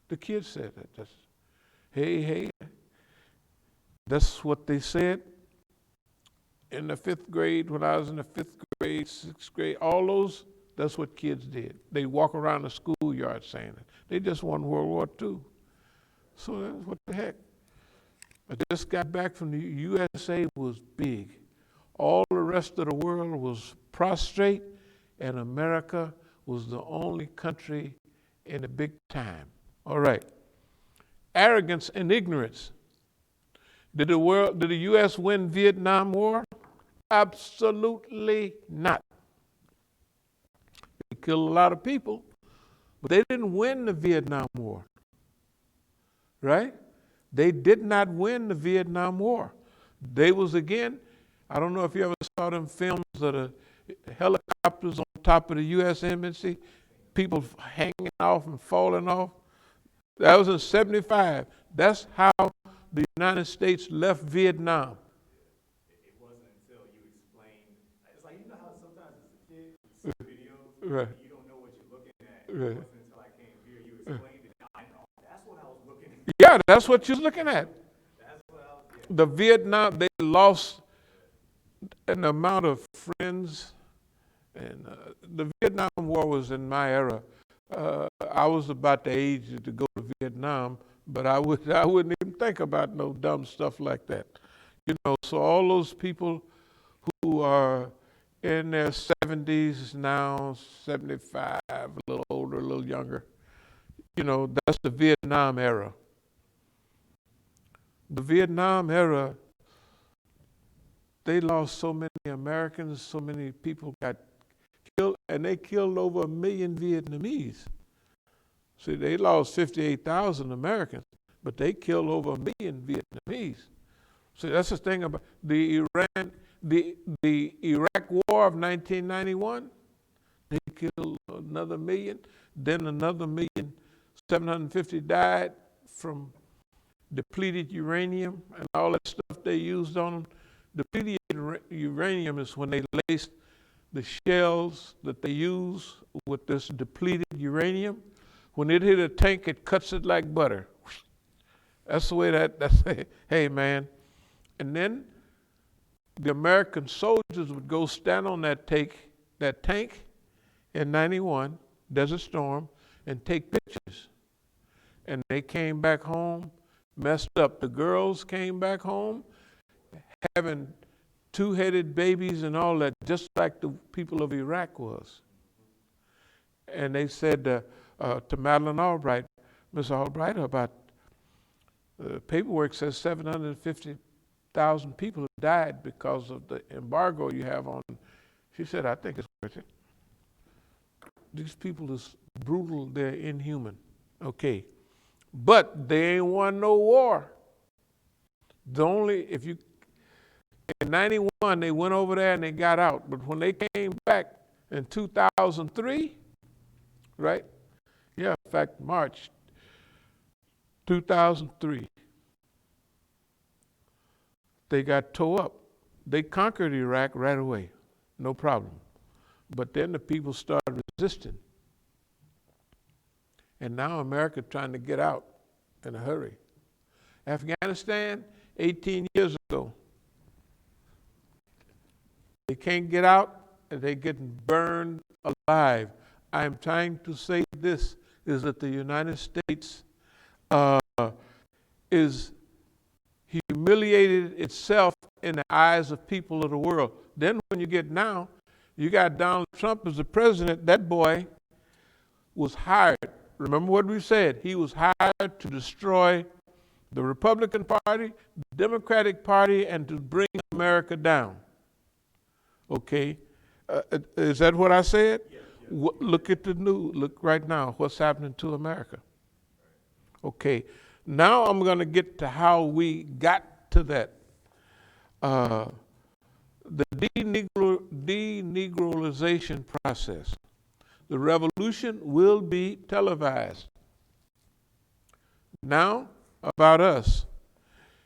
The kids said that. Hey, that's what they said in the 5th grade, when I was in the 5th grade, 6th grade, all those, that's what kids did. They walk around the schoolyard saying it. They just won World War II. So that's what the heck. I just got back from the USA was big. All the rest of the world was prostrate, and America was the only country in the big time. All right. Arrogance and ignorance. Did the U.S. win Vietnam War? Absolutely not. They killed a lot of people, but they didn't win the Vietnam War. Right? They did not win the Vietnam War. They was, again, I don't know if you ever saw them films of the helicopters on top of the U.S. Embassy, people hanging off and falling off. That was in 75. That's how the United States left Vietnam. It wasn't until you explained, it's like, you know how sometimes as a kid, you see videos, Right. you don't know what you're looking at. Right. It wasn't until I came here, you explained it. I know, that's what I was looking at. Yeah, that's what you're looking at. That's what I was, The Vietnam, they lost an amount of friends, and the Vietnam War was in my era. I was about the age to go to Vietnam, but I wouldn't even think about no dumb stuff like that. You know, so all those people who are in their 70s now, 75, a little older, a little younger, you know, that's the Vietnam era. The Vietnam era, they lost so many Americans, so many people got killed, and they killed over 1 million Vietnamese. See, they lost 58,000 Americans, but they killed over 1 million Vietnamese. See, that's the thing about the Iraq War of 1991. They killed another 1 million, then another 1,750,000 died from depleted uranium and all that stuff they used on them. Depleted uranium is when they laced the shells that they use with this depleted uranium. When it hit a tank, it cuts it like butter. That's the way that's, hey man. And then the American soldiers would go stand on that tank in 91, Desert Storm, and take pictures. And they came back home, messed up. The girls came back home having 2-headed babies and all that, just like the people of Iraq was. And they said to Madeleine Albright, Miss Albright, about paperwork says 750,000 people have died because of the embargo you have on. She said, I think it's worth it. These people is brutal, they're inhuman. Okay. But they ain't won no war. In 91, they went over there and they got out. But when they came back in 2003, right? Yeah, in fact, March 2003, they got tore up. They conquered Iraq right away, no problem. But then the people started resisting. And now America trying to get out in a hurry. Afghanistan, 18 years ago, they can't get out and they're getting burned alive. I'm trying to say this, is that the United States is humiliated itself in the eyes of people of the world. Then when you got Donald Trump as the president, that boy was hired. Remember what we said? He was hired to destroy the Republican Party, the Democratic Party, and to bring America down. Okay, is that what I said? Yes. Look at the news. Look right now, what's happening to America. Okay, now I'm going to get to how we got to that. The denegralization process. The revolution will be televised. Now, about us.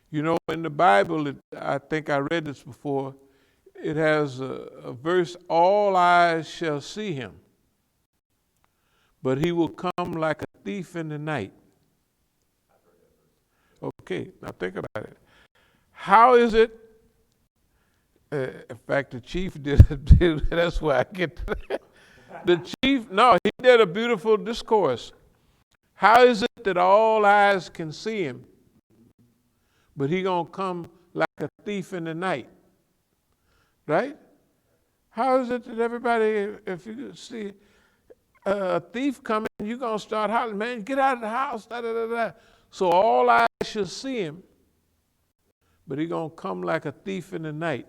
You know, in the Bible, I think I read this before, it has a verse, all eyes shall see him, but he will come like a thief in the night. Okay, now think about it. How is it? In fact, the chief did. That's why I get to that. The chief, no, he did a beautiful discourse. How is it that all eyes can see him, but he gonna come like a thief in the night, right? How is it that everybody, if you see a thief coming, you gonna start hollering, man, get out of the house, da da da da. So all eyes should see him, but he gonna come like a thief in the night.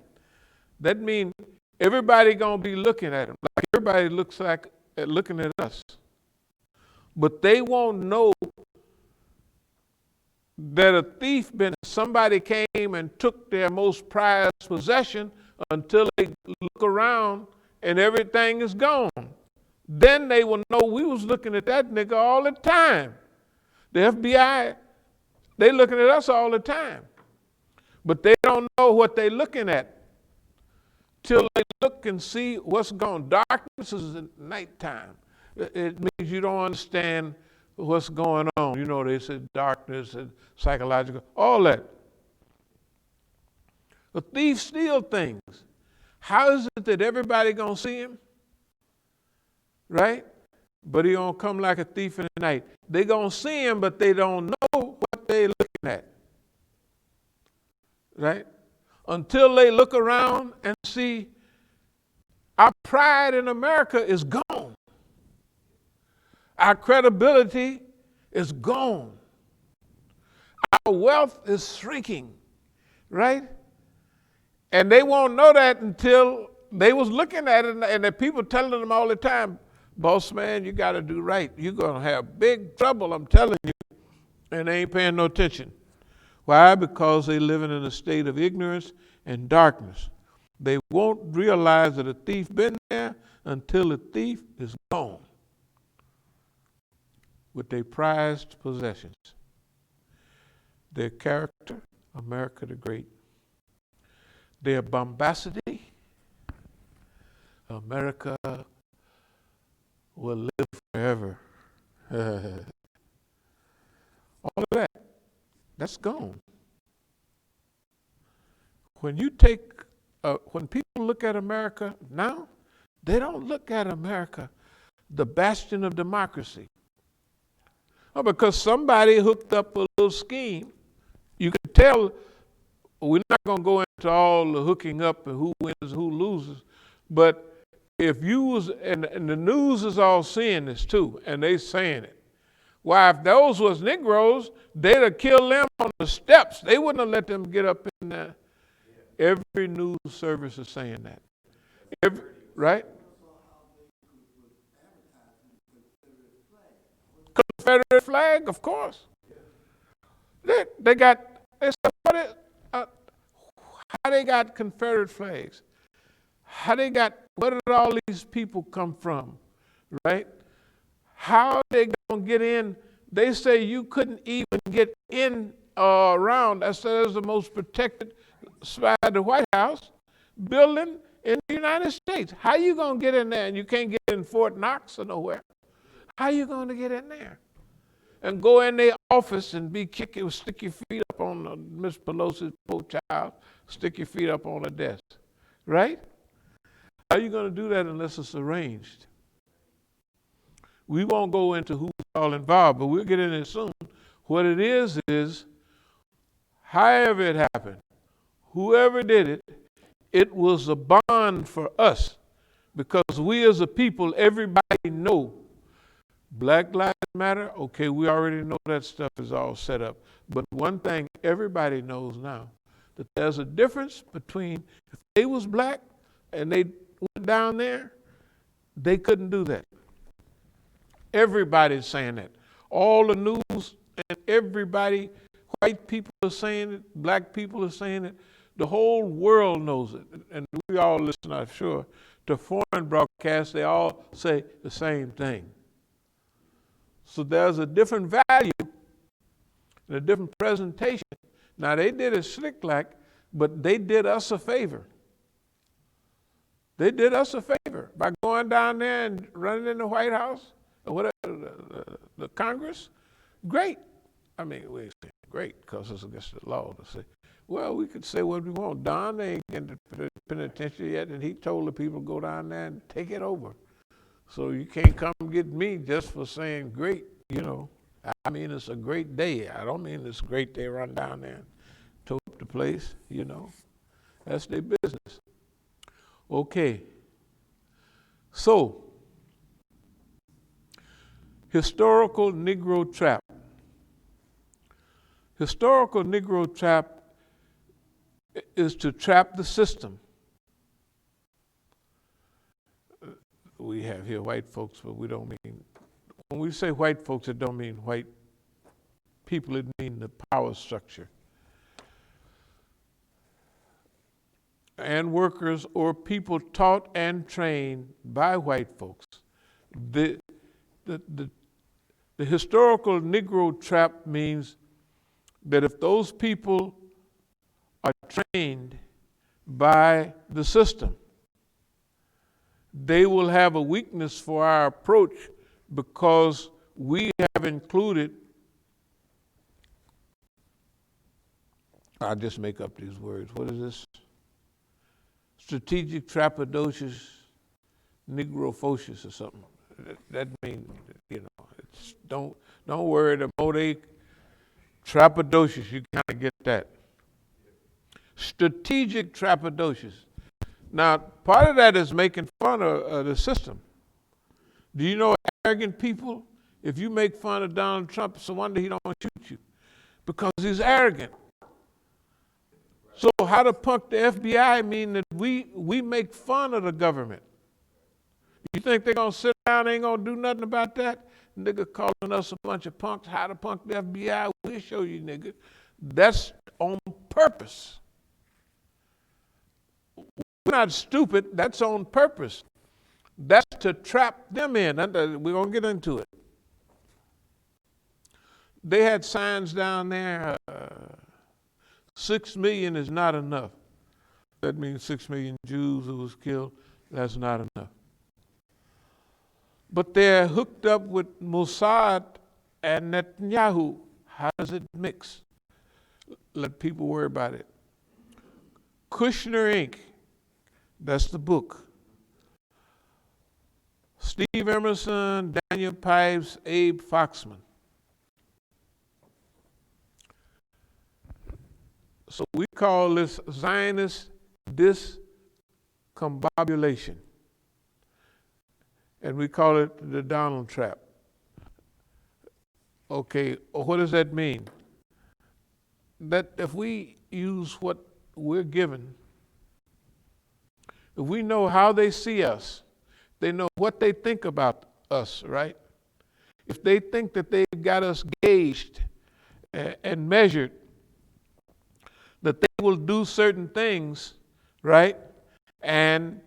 That means everybody gonna be looking at him, like everybody looks like looking at us. But they won't know that a thief somebody came and took their most prized possession until they look around and everything is gone. Then they will know we was looking at that nigga all the time. The FBI, they looking at us all the time. But they don't know what they looking at till they look and see what's gone. Darkness is at nighttime. It means you don't understand what's going on. You know, they said darkness and psychological, all that. A thief steals things. How is it that everybody gonna see him? Right? But he gonna come like a thief in the night. They gonna see him, but they don't know what they looking at. Right? Until they look around and see our pride in America is gone. Our credibility is gone. Our wealth is shrinking, right? And they won't know that until they was looking at it, and the people telling them all the time, boss man, you got to do right. You're going to have big trouble, I'm telling you. And they ain't paying no attention. Why? Because they living in a state of ignorance and darkness. They won't realize that a thief been there until the thief is gone with their prized possessions. Their character, America the Great. Their bombacity, America will live forever. All of that, that's gone. When you take, when people look at America now, they don't look at America, the bastion of democracy. Oh, because somebody hooked up a little scheme. You can tell, we're not going to go into all the hooking up and who wins, who loses, but if you was, and the news is all seeing this too, and they saying it. Why, if those was Negroes, they'd have killed them on the steps. They wouldn't have let them get up in there. Every news service is saying that. Right? Confederate flag, of course. They said, how they got Confederate flags? Where did all these people come from, right? How they gonna get in? They say you couldn't even get in around. That's the most protected spot of the White House building in the United States. How you gonna get in there? And you can't get in Fort Knox or nowhere. How you gonna get in there? And go in their office and stick your feet up on Miss Pelosi's poor child, stick your feet up on the desk, right? How are you going to do that unless it's arranged? We won't go into who's all involved, but we'll get in it soon. What it is however it happened, whoever did it, it was a bond for us because we as a people, everybody know Black Lives Matter, okay, we already know that stuff is all set up. But one thing everybody knows now, that there's a difference between if they was black and they went down there, they couldn't do that. Everybody's saying that. All the news and everybody, white people are saying it, black people are saying it, the whole world knows it. And we all listen, I'm sure, to foreign broadcasts, they all say the same thing. So there's a different value and a different presentation. Now they did it slick like, but they did us a favor. They did us a favor by going down there and running in the White House or whatever, the Congress. Great. I mean, wait a second. great because it's against the law to say, well, we could say what we want. Don ain't in the penitentiary yet, and he told the people to go down there and take it over. So you can't come get me just for saying great, you know. I mean, it's a great day. I don't mean it's great they run down there and tore up the place, you know. That's their business. Okay. So, historical Negro trap. Historical Negro trap is to trap the system. We have here white folks, but we don't mean, when we say white folks, it don't mean white people, it means the power structure. And workers or people taught and trained by white folks. The historical Negro trap means that if those people are trained by the system, they will have a weakness for our approach because we have included, I just make up these words, what is this? Strategic trapidocious, negrophocious or something. That means, you know, it's, don't worry, the more they trapidocious, you kind of get that. Strategic trapidocious. Now, part of that is making fun of the system. Do you know arrogant people? If you make fun of Donald Trump, it's a wonder he don't shoot you because he's arrogant. So how to punk the FBI mean that we make fun of the government. You think they're gonna sit down, ain't gonna do nothing about that? Nigga calling us a bunch of punks, how to punk the FBI, we'll show you, nigga. That's on purpose. We're not stupid, that's on purpose. That's to trap them in. We're gonna get into it. They had signs down there, 6 million is not enough. That means 6 million Jews who was killed, that's not enough. But they're hooked up with Musa and Netanyahu. How does it mix? Let people worry about it. Kushner Inc., that's the book. Steve Emerson, Daniel Pipes, Abe Foxman. So we call this Zionist discombobulation. And we call it the Donald trap. Okay, what does that mean? That if we use what we're given, if we know how they see us, they know what they think about us, right? If they think that they've got us gauged and measured, that they will do certain things, right? And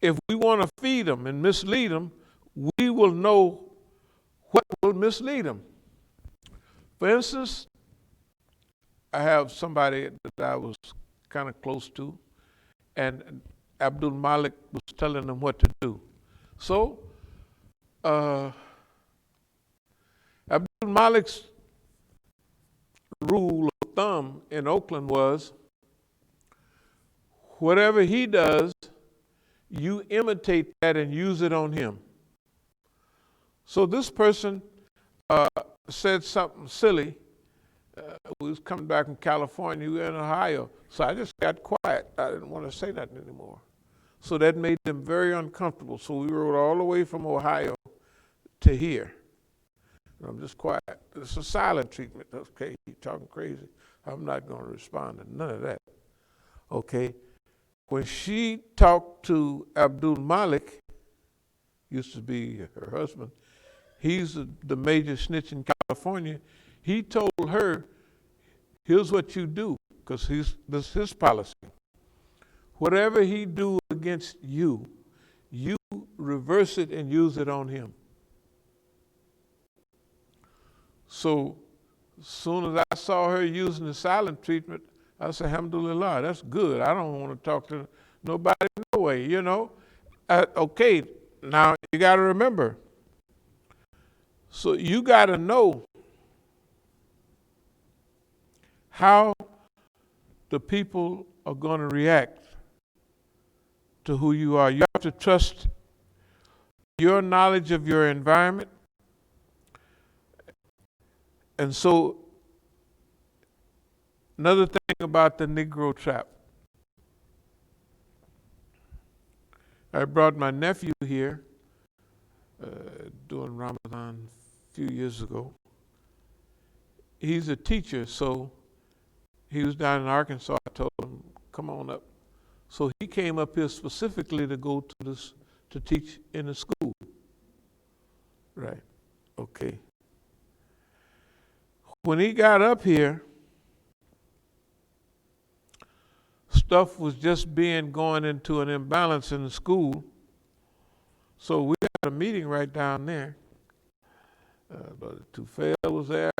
if we want to feed them and mislead them, we will know what will mislead them. For instance, I have somebody that I was kind of close to, and Abdul Malik was telling them what to do. So, Abdul Malik's rule of thumb in Oakland was, whatever he does, you imitate that and use it on him. So this person said something silly. We was coming back from California, we were in Ohio. So I just got quiet. I didn't want to say nothing anymore. So that made them very uncomfortable. So we rode all the way from Ohio to here. And I'm just quiet. It's a silent treatment. Okay, you're talking crazy. I'm not going to respond to none of that. Okay. When she talked to Abdul Malik, used to be her husband, he's the major snitch in California, he told her, here's what you do, because this is his policy. Whatever he do against you, you reverse it and use it on him. So as soon as I saw her using the silent treatment, I said, alhamdulillah, that's good. I don't want to talk to nobody no way, you know. Okay, now you got to remember. So you got to know how the people are going to react to who you are. You have to trust your knowledge of your environment. And so, another thing about the Negro trap. I brought my nephew here during Ramadan a few years ago. He's a teacher, so he was down in Arkansas. I told him, come on up. So he came up here specifically to go to this, to teach in the school. Right, okay. When he got up here, stuff was just going into an imbalance in the school. So we had a meeting right down there. Brother Tufel was there,